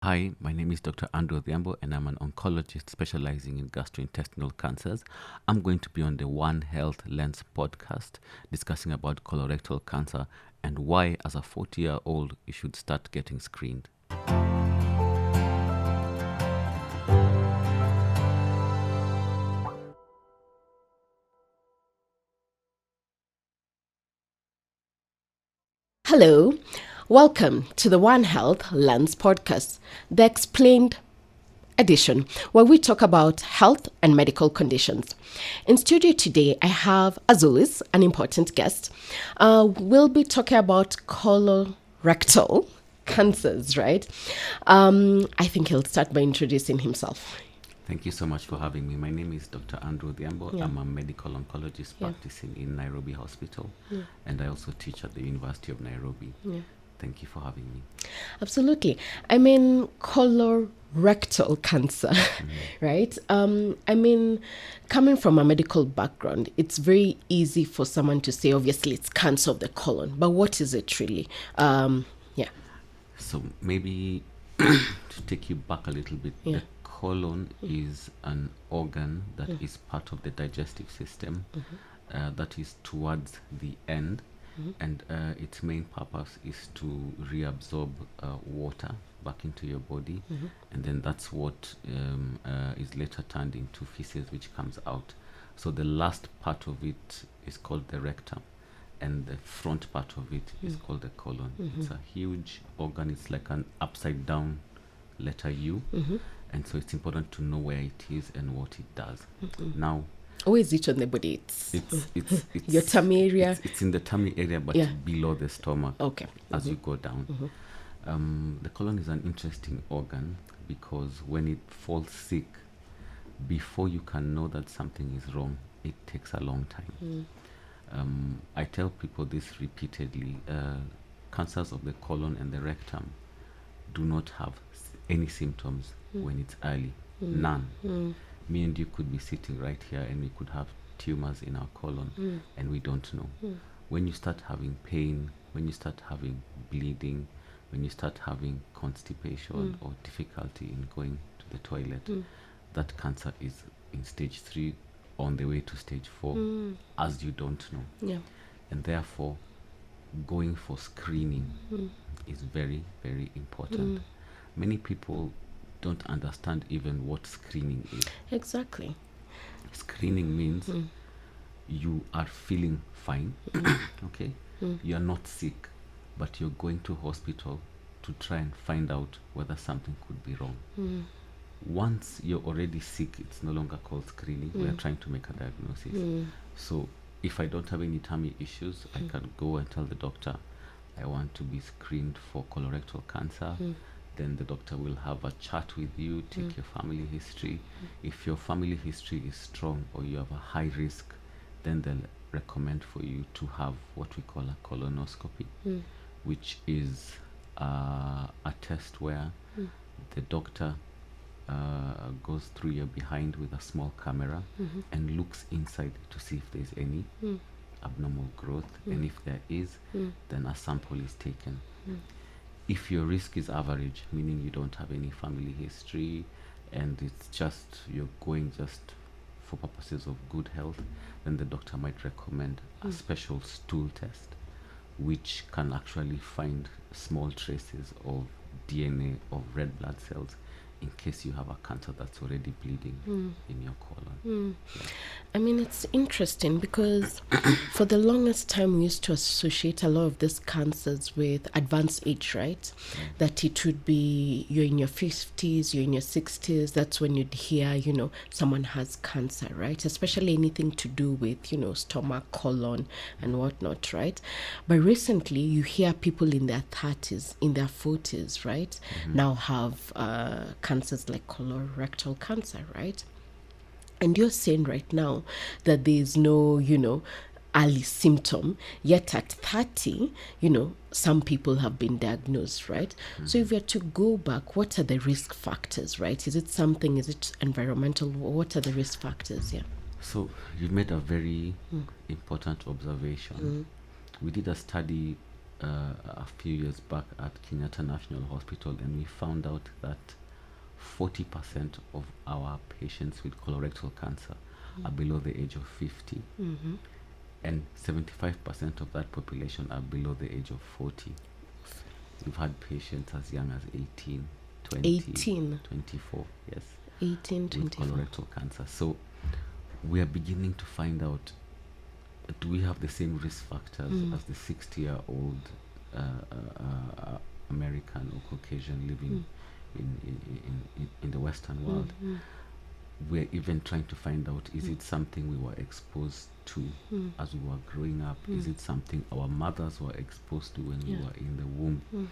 Hi, my name is Dr. Odhiambo, and I'm an oncologist specializing in gastrointestinal cancers. I'm going to be on the One Health Lens podcast discussing about colorectal cancer and why, as a 40-year-old, you should start getting screened. Hello, welcome to the One Health Lens podcast, the explained edition, where we talk about health and medical conditions. In studio today, I have, as always, an important guest. We'll be talking about colorectal cancers, right? I think he'll start by introducing himself. Thank you so much for having me. My name is Dr. Odhiambo. Yeah. I'm a medical oncologist practicing in Nairobi Hospital, and I also teach at the University of Nairobi. Thank you for having me. Absolutely. I mean, colorectal cancer, right? I mean, coming from a medical background, it's very easy for someone to say, obviously, it's cancer of the colon. But what is it really? So maybe to take you back a little bit, Yeah. the colon is an organ that is part of the digestive system that is towards the end, and its main purpose is to reabsorb water back into your body, and then that's what is later turned into feces, which comes out. So the last part of it is called the rectum, and the front part of it is called the colon. It's a huge organ. It's like an upside down letter U, and so it's important to know where it is and what it does. Now, Where is it on the body? it's Your tummy area? It's in the tummy area, but Yeah. below the stomach. Okay. As you go down. The colon is an interesting organ because when it falls sick, before you can know that something is wrong, it takes a long time. I tell people this repeatedly. Cancers of the colon and the rectum do not have any symptoms when it's early. None. Me and you could be sitting right here and we could have tumors in our colon and we don't know. When you start having pain, when you start having bleeding, when you start having constipation or difficulty in going to the toilet, that cancer is in stage 3 on the way to stage 4 as you don't know. Yeah. And therefore, going for screening is very, very important. Many people don't understand even what screening is. Exactly. Screening means you are feeling fine, okay? You are not sick, but you're going to hospital to try and find out whether something could be wrong. Once you're already sick, it's no longer called screening. We are trying to make a diagnosis. So if I don't have any tummy issues, I can go and tell the doctor I want to be screened for colorectal cancer. Then the doctor will have a chat with you, take your family history. If your family history is strong or you have a high risk, then they'll recommend for you to have what we call a colonoscopy, which is a test where the doctor goes through your behind with a small camera and looks inside to see if there's any abnormal growth, and if there is, then a sample is taken. If your risk is average, meaning you don't have any family history and it's just you're going just for purposes of good health, then the doctor might recommend a special stool test which can actually find small traces of DNA of red blood cells in case you have a cancer that's already bleeding in your colon. I mean, it's interesting because for the longest time we used to associate a lot of these cancers with advanced age, right? That it would be you're in your 50s, you're in your 60s, that's when you'd hear, someone has cancer, right? Especially anything to do with, stomach, colon, and whatnot, right? But recently you hear people in their 30s, in their 40s, right? Now have cancers like colorectal cancer, right? And you're saying right now that there's no, early symptom, yet at 30, some people have been diagnosed, right? So if you're to go back, what are the risk factors, right? Is it environmental? What are the risk factors? Yeah. So you made a very important observation. We did a study a few years back at Kenyatta National Hospital, and we found out that 40% of our patients with colorectal cancer are below the age of 50, and 75% of that population are below the age of 40. We've had patients as young as 18, 20, 24, yes, 18, with 24. colorectal cancer. So we are beginning to find out, do we have the same risk factors as the 60-year-old American or Caucasian living in the Western world? We're even trying to find out, is it something we were exposed to as we were growing up? Is it something our mothers were exposed to when we were in the womb?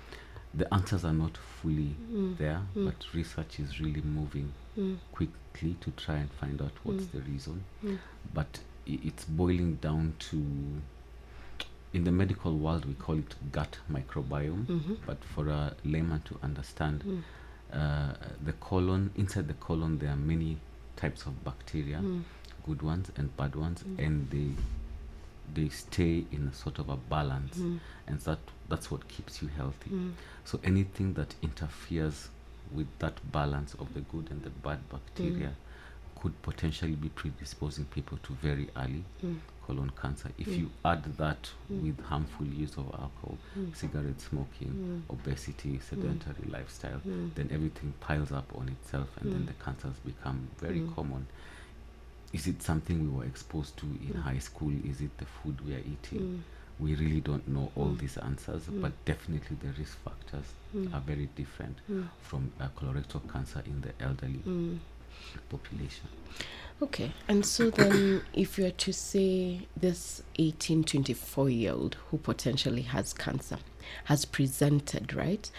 The answers are not fully there, but research is really moving quickly to try and find out what's the reason. But it's boiling down to, in the medical world we call it gut microbiome, but for a layman to understand, the colon, inside the colon there are many types of bacteria, good ones and bad ones, and they stay in a sort of a balance, and that's what keeps you healthy. So anything that interferes with that balance of the good and the bad bacteria could potentially be predisposing people to very early colon cancer. If you add that with harmful use of alcohol, cigarette smoking, obesity, sedentary lifestyle, then everything piles up on itself, and then the cancers become very common. Is it something we were exposed to in high school? Is it the food we are eating? We really don't know all these answers, but definitely the risk factors are very different from colorectal cancer in the elderly population. Okay, and so then if you were to say this 18, 24-year-old who potentially has cancer has presented, right?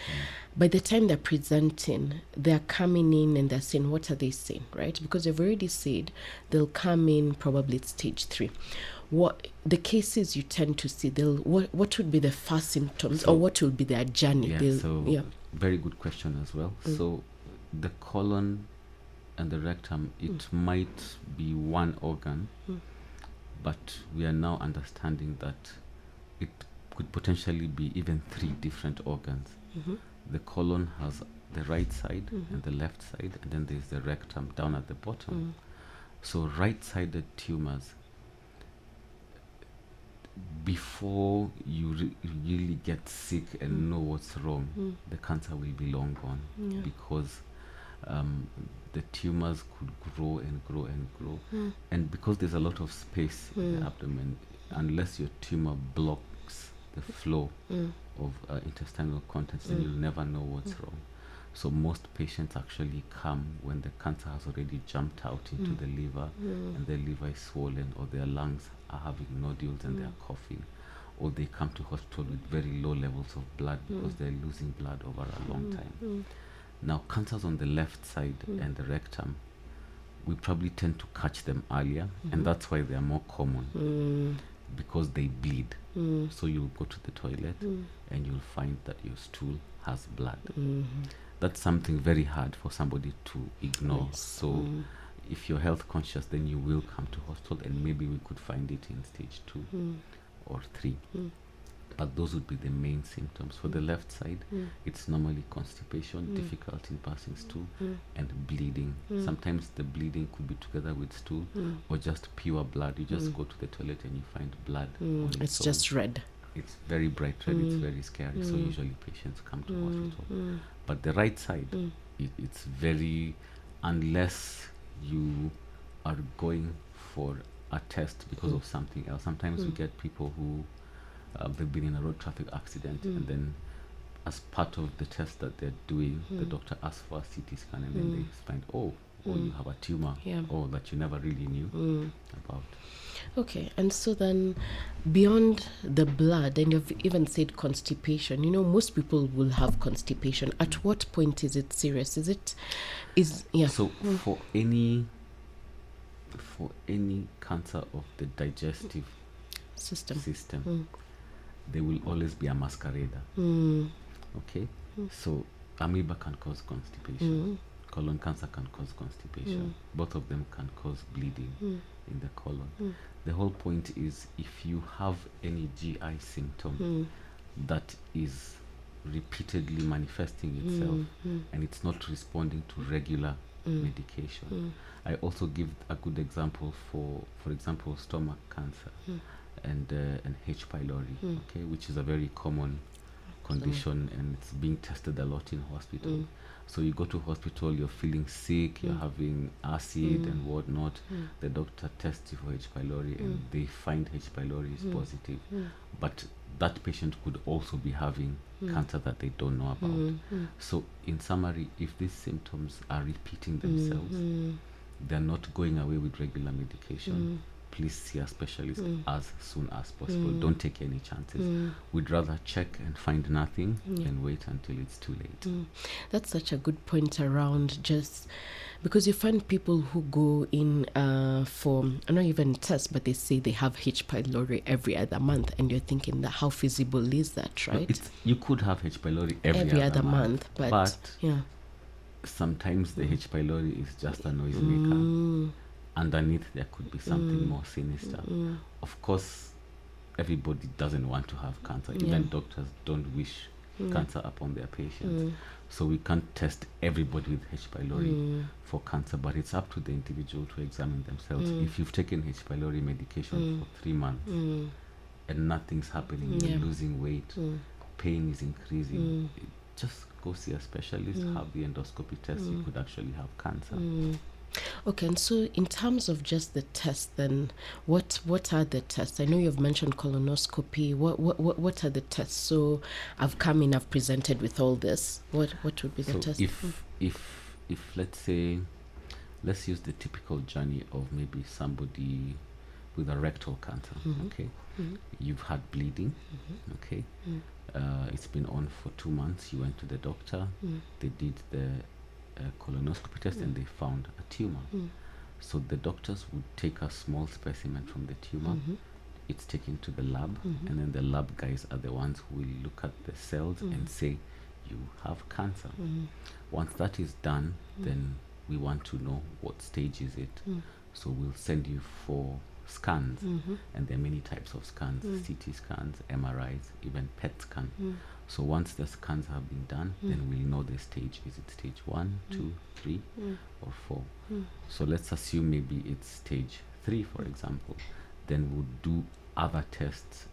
By the time they're presenting, they're coming in and they're saying, what are they saying, right? Because they've already said they'll come in probably at stage 3. What the cases you tend to see, what would be the first symptoms, or what will be their journey? Very good question as well. So the colon and the rectum, it might be one organ, but we are now understanding that it could potentially be even 3 different organs. The colon has the right side and the left side, and then there's the rectum down at the bottom. So right-sided tumors, before you really get sick and know what's wrong, the cancer will be long gone, because the tumors could grow and grow and grow, and because there's a lot of space in the abdomen, unless your tumor blocks the flow of intestinal contents, then you'll never know what's wrong. So most patients actually come when the cancer has already jumped out into the liver, and their liver is swollen, or their lungs are having nodules and they are coughing, or they come to hospital with very low levels of blood because they're losing blood over a long time. Now, cancers on the left side and the rectum, we probably tend to catch them earlier, and that's why they are more common, because they bleed. So you'll go to the toilet and you'll find that your stool has blood. That's something very hard for somebody to ignore. So if you're health conscious, then you will come to hospital, and maybe we could find it in stage 2 or 3. But those would be the main symptoms. For the left side, it's normally constipation, difficulty in passing stool, and bleeding. Sometimes the bleeding could be together with stool, or just pure blood. You just go to the toilet and you find blood. It's just red. It's very bright red. It's very scary. So usually patients come to hospital. But the right side, it's very, unless you are going for a test because of something else. Sometimes we get people who they've been in a road traffic accident, and then as part of the test that they're doing, the doctor asks for a CT scan, and then they find, oh, you have a tumor, that you never really knew about. Okay, and so then beyond the blood, and you've even said constipation, most people will have constipation. At what point is it serious? So for any cancer of the digestive system, there will always be a masquerader. Okay, so amoeba can cause constipation. Colon cancer can cause constipation. Both of them can cause bleeding in the colon. The whole point is, if you have any GI symptom that is repeatedly manifesting itself and it's not responding to regular medication. I also give a good example for example, stomach cancer and H. pylori, okay, which is a very common condition and it's being tested a lot in hospital. So you go to hospital, you're feeling sick, you're having acid and whatnot. The doctor tests you for H. pylori and they find H. pylori is positive. But that patient could also be having cancer that they don't know about. So in summary, if these symptoms are repeating themselves, they're not going away with regular medication, please see a specialist as soon as possible. Don't take any chances. We'd rather check and find nothing than wait until it's too late. That's such a good point around, just because you find people who go in for not even tests, but they say they have H. pylori every other month, and you're thinking that how feasible is that, right? No, you could have H. pylori every other month, but yeah, sometimes the H. pylori is just a noisemaker. Underneath there could be something more sinister. Of course, everybody doesn't want to have cancer. Even doctors don't wish cancer upon their patients. So we can't test everybody with H. pylori for cancer, but it's up to the individual to examine themselves. If you've taken H. pylori medication for 3 months and nothing's happening, you're losing weight, pain is increasing, just go see a specialist, have the endoscopy test. You could actually have cancer. Okay, and so in terms of just the test, then what are the tests? I know you've mentioned colonoscopy. What are the tests? So I've come in, I've presented with all this. What would be the test? If let's say, let's use the typical journey of maybe somebody with a rectal cancer. Okay, you've had bleeding. Okay, it's been on for 2 months. You went to the doctor. They did the colonoscopy test and they found a tumor. So the doctors would take a small specimen from the tumor. It's taken to the lab, and then the lab guys are the ones who will look at the cells and say you have cancer. Once that is done, then we want to know what stage is it. So we'll send you for scans, and there are many types of scans: CT scans, MRIs, even PET scan. So once the scans have been done, then we'll know the stage. Is it stage 1, 2, 3, or 4? So let's assume maybe it's stage 3, for example. Then we'll do other tests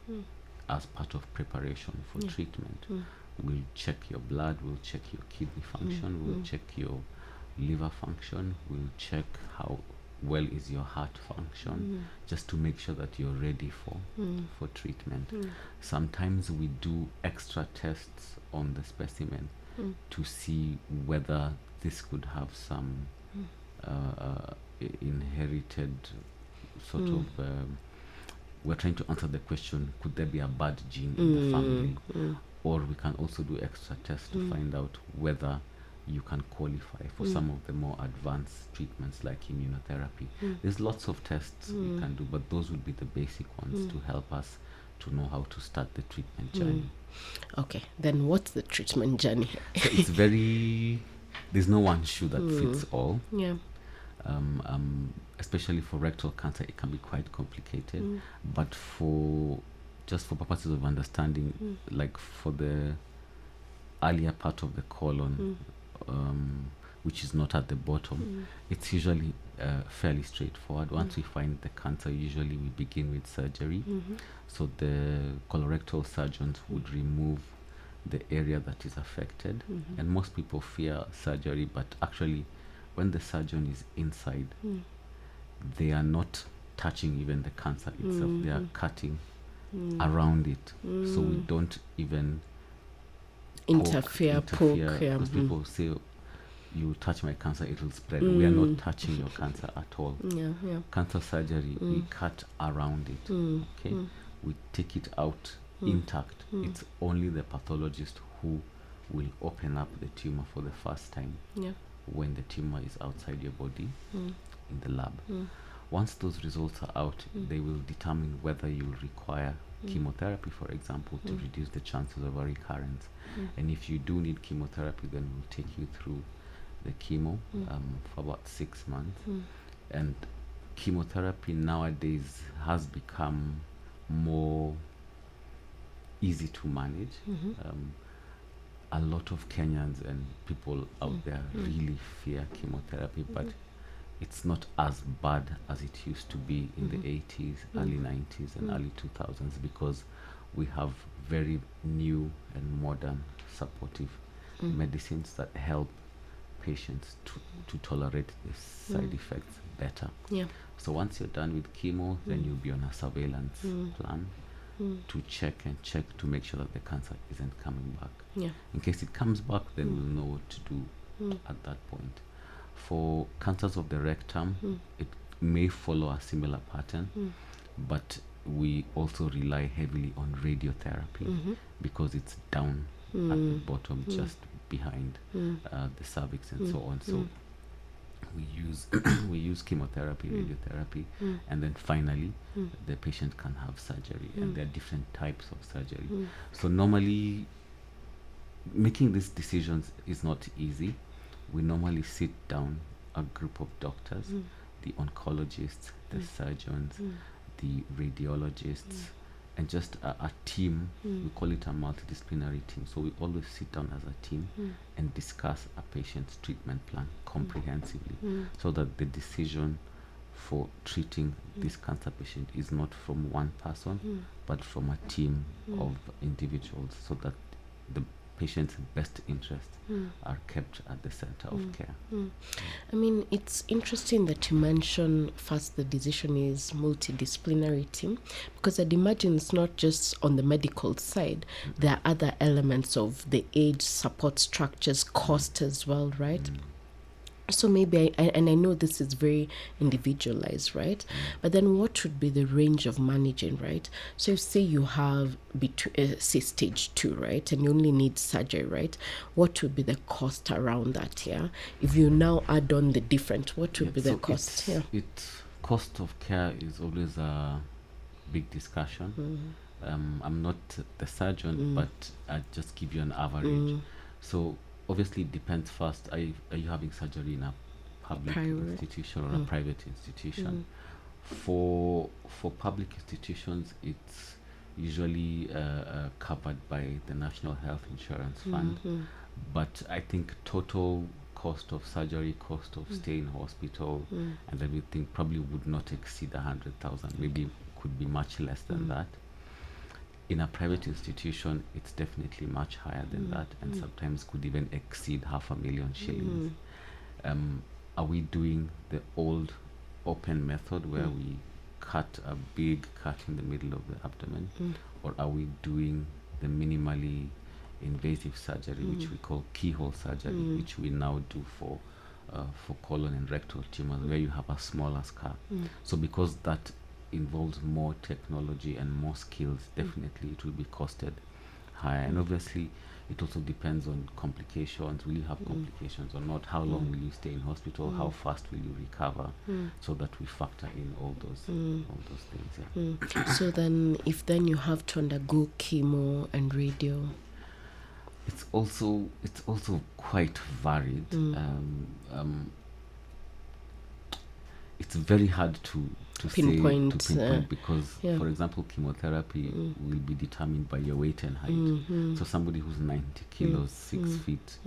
as part of preparation for treatment. We'll check your blood, we'll check your kidney function, we'll check your liver function, we'll check how well is your heart function, just to make sure that you're ready for treatment. Sometimes we do extra tests on the specimen to see whether this could have some inherited sort of we're trying to answer the question, could there be a bad gene in the family? Or we can also do extra tests to find out whether you can qualify for some of the more advanced treatments like immunotherapy. There's lots of tests we can do, but those would be the basic ones to help us to know how to start the treatment journey. Okay, then what's the treatment journey? So it's there's no one shoe that fits all. Yeah. Especially for rectal cancer, it can be quite complicated. But for purposes of understanding, like for the earlier part of the colon, which is not at the bottom, it's usually fairly straightforward. Once we find the cancer, usually we begin with surgery. So the colorectal surgeons would remove the area that is affected, and most people fear surgery, but actually when the surgeon is inside, they are not touching even the cancer itself. They are cutting around it, so we don't even interfere, poke. Because people say, you touch my cancer, it will spread. We are not touching your cancer at all. Cancer surgery, we cut around it. Okay, we take it out intact. It's only the pathologist who will open up the tumor for the first time when the tumor is outside your body in the lab. Once those results are out, they will determine whether you will require chemotherapy, for example, to reduce the chances of a recurrence. And if you do need chemotherapy, then we'll take you through the chemo for about 6 months. And chemotherapy nowadays has become more easy to manage. A lot of Kenyans and people out there really fear chemotherapy, but it's not as bad as it used to be in the 80s, early 90s, and early 2000s, because we have very new and modern supportive medicines that help patients to tolerate the side effects better. Yeah. So once you're done with chemo, then you'll be on a surveillance plan to check to make sure that the cancer isn't coming back. Yeah. In case it comes back, then we'll know what to do at that point. For cancers of the rectum, it may follow a similar pattern, but we also rely heavily on radiotherapy because it's down at the bottom, just behind the cervix and so on. So we use chemotherapy, radiotherapy, and then finally the patient can have surgery, and there are different types of surgery. So normally making these decisions is not easy. We normally sit down a group of doctors, the oncologists, the surgeons, the radiologists, and just a team. We call it a multidisciplinary team. So we always sit down as a team and discuss a patient's treatment plan comprehensively, so that the decision for treating this cancer patient is not from one person, but from a team of individuals, so that the patient's best interests are kept at the center of care. I mean, it's interesting that you mention first the decision is multidisciplinary team, because I'd imagine it's not just on the medical side. There are other elements of the age, support structures, cost as well, right? So maybe, I know this is very individualized, right? But then what would be the range of managing, right? So say you have, say stage 2, right? And you only need surgery, right? What would be the cost around that, yeah? If you now add on the different, what would be the cost? Cost of care is always a big discussion. I'm not the surgeon, but I just give you an average. So obviously it depends first, are you having surgery in a public institution or a private institution? For public institutions, it's usually covered by the National Health Insurance Fund, but I think total cost of surgery, cost of stay in hospital and everything probably would not exceed 100,000, maybe could be much less than that. In a private institution, it's definitely much higher than that, and sometimes could even exceed 500,000 shillings. Are we doing the old open method where we cut a big cut in the middle of the abdomen, or are we doing the minimally invasive surgery, which we call keyhole surgery, which we now do for colon and rectal tumors, where you have a smaller scar? So because that involves more technology and more skills, definitely it will be costed higher. And obviously it also depends on complications. Will you have complications or not? How long will you stay in hospital? How fast will you recover? So that we factor in all those things. So then if you have to undergo chemo and radio, it's also quite varied. It's very hard to pinpoint because, for example, chemotherapy will be determined by your weight and height. So somebody who's 90 kilos, 6 feet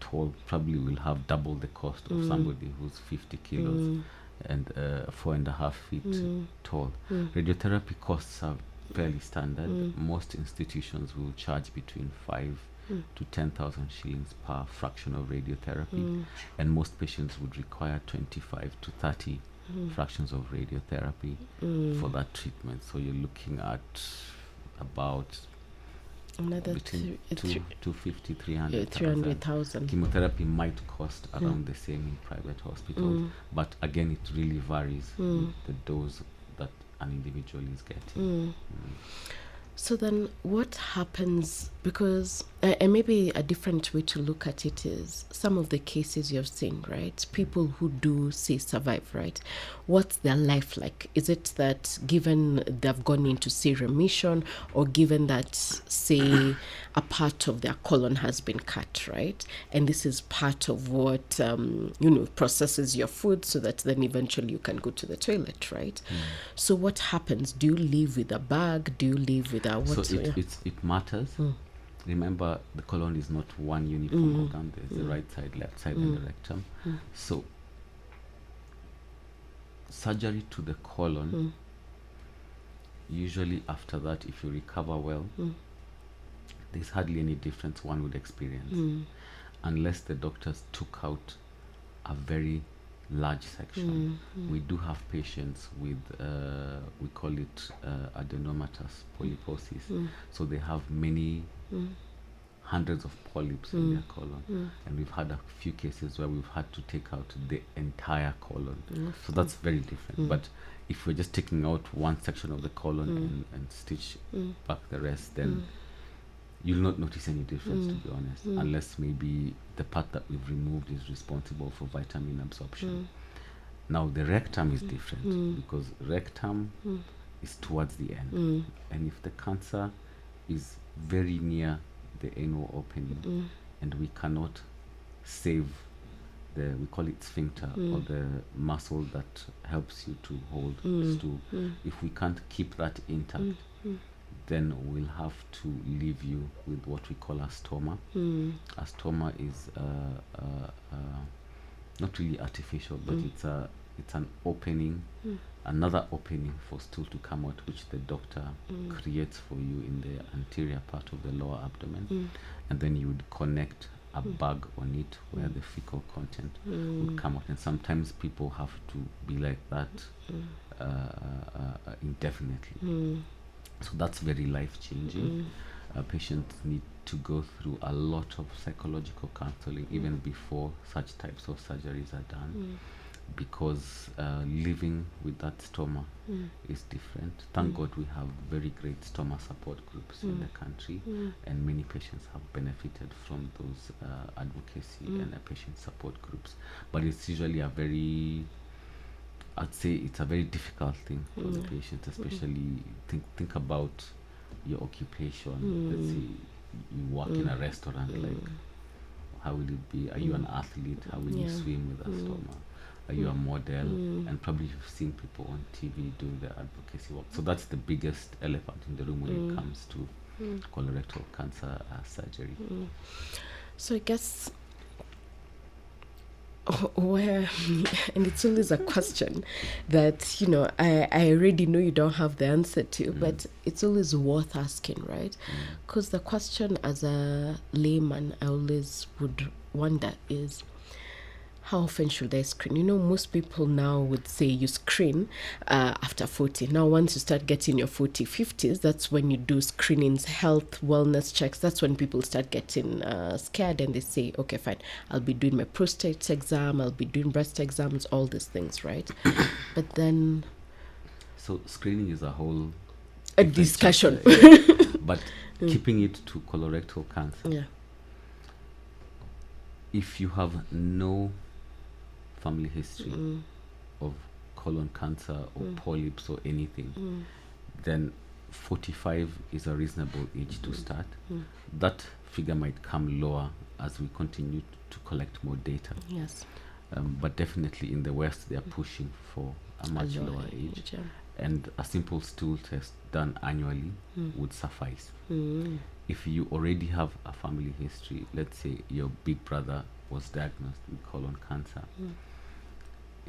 tall, probably will have double the cost of somebody who's 50 kilos and 4.5 feet tall. Radiotherapy costs are fairly standard. Most institutions will charge between 5 to 10,000 shillings per fraction of radiotherapy, and most patients would require 25 to 30 fractions of radiotherapy for that treatment. So you're looking at about between 250, 300,000. Chemotherapy might cost around the same in private hospitals, but again it really varies with the dose that an individual is getting. So then what happens, because And maybe a different way to look at it is some of the cases you've seen, right? People who do, say, survive, right? What's their life like? Is it that given they've gone into, say, remission, or given that, say, a part of their colon has been cut, right? And this is part of what, processes your food so that then eventually you can go to the toilet, right? So what happens? Do you live with a bag? Do you live with a what? So it matters. Remember, the colon is not one uniform organ. There's the right side, left side, and the rectum. So surgery to the colon, usually after that, if you recover well, there's hardly any difference one would experience, unless the doctors took out a very large section. We do have patients with, we call it adenomatous polyposis. So they have many hundreds of polyps in their colon, and we've had a few cases where we've had to take out the entire colon. So that's very different. But if we're just taking out one section of the colon and stitch back the rest, then you'll not notice any difference, to be honest, unless maybe the part that we've removed is responsible for vitamin absorption. Now the rectum is different, because rectum is towards the end, and if the cancer is very near the anal opening, and we cannot save the, we call it sphincter, or the muscle that helps you to hold stool, if we can't keep that intact, then we'll have to leave you with what we call a stoma. A stoma is not really artificial, but it's an opening, another opening for stool to come out, which the doctor creates for you in the anterior part of the lower abdomen, and then you would connect a bag on it where the fecal content would come out. And sometimes people have to be like that indefinitely. So that's very life-changing. Patients need to go through a lot of psychological counseling even before such types of surgeries are done, because living with that stoma is different. Thank God we have very great stoma support groups in the country, and many patients have benefited from those advocacy and patient support groups. But it's usually a very, I'd say it's a very difficult thing for the patient, especially think about your occupation. Let's say you work in a restaurant, like how will it be? Are you an athlete? How will you swim with a stoma? Are you a model? And probably you've seen people on TV doing the advocacy work. So that's the biggest elephant in the room when it comes to colorectal cancer surgery. So I guess where, and it's always a question that I already know you don't have the answer to, but it's always worth asking, right? Because the question as a layman I always would wonder is, how often should I screen? Most people now would say you screen after 40. Now, once you start getting your 40, 50s, that's when you do screenings, health, wellness checks. That's when people start getting scared, and they say, okay, fine, I'll be doing my prostate exam, I'll be doing breast exams, all these things, right? But then... So screening is a whole... a discussion. But keeping it to colorectal cancer. If you have no family history of colon cancer or polyps or anything, then 45 is a reasonable age to start. That figure might come lower as we continue to collect more data. Yes. But definitely in the West, they are pushing for a much lower age. And a simple stool test done annually would suffice. If you already have a family history, let's say your big brother was diagnosed with colon cancer,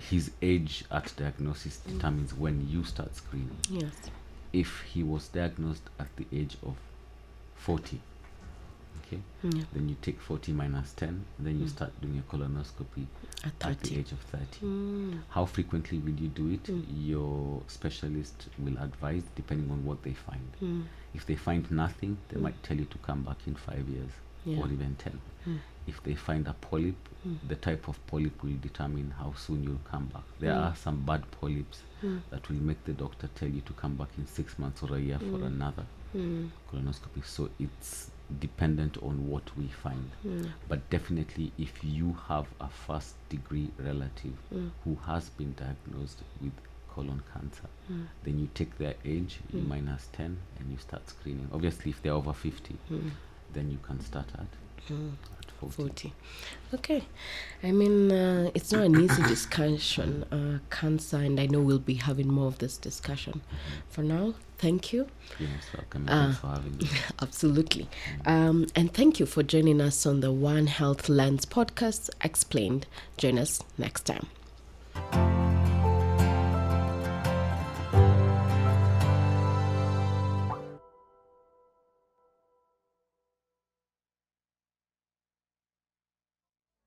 his age at diagnosis determines when you start screening. Yes. If he was diagnosed at the age of 40, then you take 40 minus 10, and then you start doing a colonoscopy at the age of 30. How frequently will you do it? Your specialist will advise depending on what they find. If they find nothing, they might tell you to come back in 5 years or even 10. If they find a polyp, the type of polyp will determine how soon you'll come back. There are some bad polyps that will make the doctor tell you to come back in 6 months or a year for another colonoscopy. So it's dependent on what we find. But definitely, if you have a first degree relative who has been diagnosed with colon cancer, then you take their age, you minus 10, and you start screening. Obviously, if they're over 50, then you can start at 40. Okay. I mean, it's not an easy discussion, cancer, and I know we'll be having more of this discussion. For now, thank you. You're most welcome. Thanks for having me. Absolutely. And thank you for joining us on the One Health Lens podcast Explained. Join us next time.